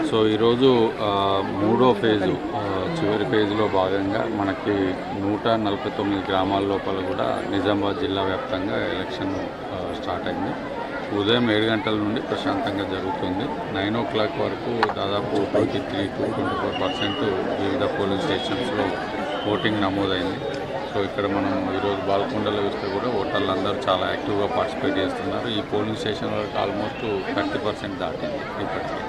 So ఈరోజు మూడో phase చివరి ఫేజ్లో భాగంగా మనకి 149 గ్రామాల లోపల కూడా నిజామాబాద్ జిల్లా వ్యాప్తంగా ఎలక్షన్ స్టార్ట్ అయింది. ఉదయం 7 గంటల నుండి ప్రశాంతంగా జరుగుతుంది. 9 o'clock వరకు దాదాపు 23-24% వివిధ పోలింగ్ స్టేషన్స్లో ఓటింగ్ నమోదైంది. సో ఇక్కడ మనం ఈరోజు బాల్కొండలో చూస్తే కూడా ఓటర్లు అందరూ చాలా యాక్టివ్గా పార్టిసిపేట్ చేస్తున్నారు. ఈ పోలింగ్ స్టేషన్ వరకు ఆల్మోస్ట్ 30% దాటింది ఇప్పటికీ.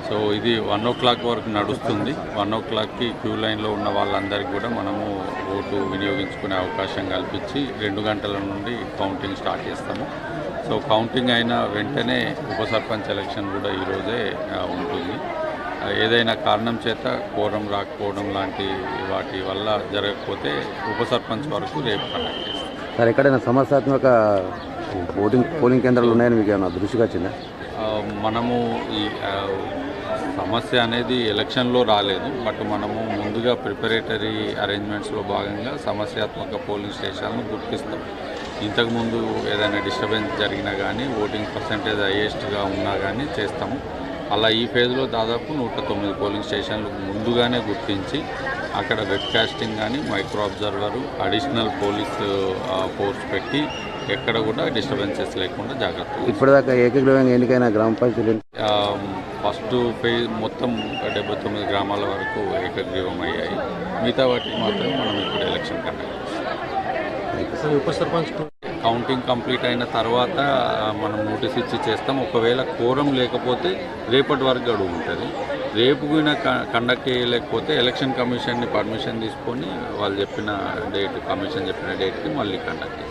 సో ఇది 1 o'clock వరకు నడుస్తుంది. 1 o'clockకి క్యూ లైన్లో ఉన్న వాళ్ళందరికీ కూడా మనము ఓటు వినియోగించుకునే అవకాశం కల్పించి 2 గంటల నుండి కౌంటింగ్ స్టార్ట్ చేస్తాము. సో కౌంటింగ్ అయిన వెంటనే ఉప సర్పంచ్ ఎలక్షన్ కూడా ఈరోజే ఉంటుంది. ఏదైనా కారణం చేత కోరం రాకపోవడం లాంటి వాటి వల్ల జరగకపోతే ఉప సర్పంచ్ వరకు రేపు కండక్ట్ చేస్తాం. సార్, ఎక్కడైనా సమస్యాత్మక పోలింగ్ కేంద్రాలు ఉన్నాయని మీకు ఏమైనా దృష్టికి వచ్చిందా? మనము ఈ సమస్య అనేది ఎలక్షన్లో రాలేదు, బట్ మనము ముందుగా ప్రిపరేటరీ అరేంజ్మెంట్స్లో భాగంగా సమస్యాత్మక పోలింగ్ స్టేషన్లను గుర్తిస్తాం. ఇంతకుముందు ఏదైనా డిస్టర్బెన్స్ జరిగినా కానీ ఓటింగ్ పర్సంటేజ్ హైయెస్ట్గా ఉన్నా కానీ చేస్తాము. అలా ఈ ఫేజ్లో దాదాపు 109 పోలింగ్ స్టేషన్లు ముందుగానే గుర్తించి అక్కడ వెబ్కాస్టింగ్ కానీ micro observer additional police force పెట్టి ఎక్కడ కూడా డిస్టర్బెన్సెస్ లేకుండా జాగ్రత్తలు. ఇప్పటిదాకా ఏకగ్రీవంగా ఎన్నికైన గ్రామ పంచాయతీలు ఫస్ట్ ఫేజ్ మొత్తం 79 గ్రామాల వరకు ఏకగ్రీవం అయ్యాయి. మిగతా వాటికి మాత్రం మనం ఇప్పుడు ఎలక్షన్ కండక్ట్ చేస్తాం. ఉప సర్పంచ్ కౌంటింగ్ కంప్లీట్ అయిన తర్వాత మనం నోటీస్ ఇచ్చి చేస్తాం. ఒకవేళ కోరం లేకపోతే రేపటి వరకు గడువు ఉంటుంది. రేపు కూడా కండక్ట్ చేయలేకపోతే ఎలక్షన్ కమిషన్ని పర్మిషన్ తీసుకొని వాళ్ళు చెప్పిన డేట్, కమిషన్ చెప్పిన డేట్కి మళ్ళీ కండక్ట్ చేస్తాం.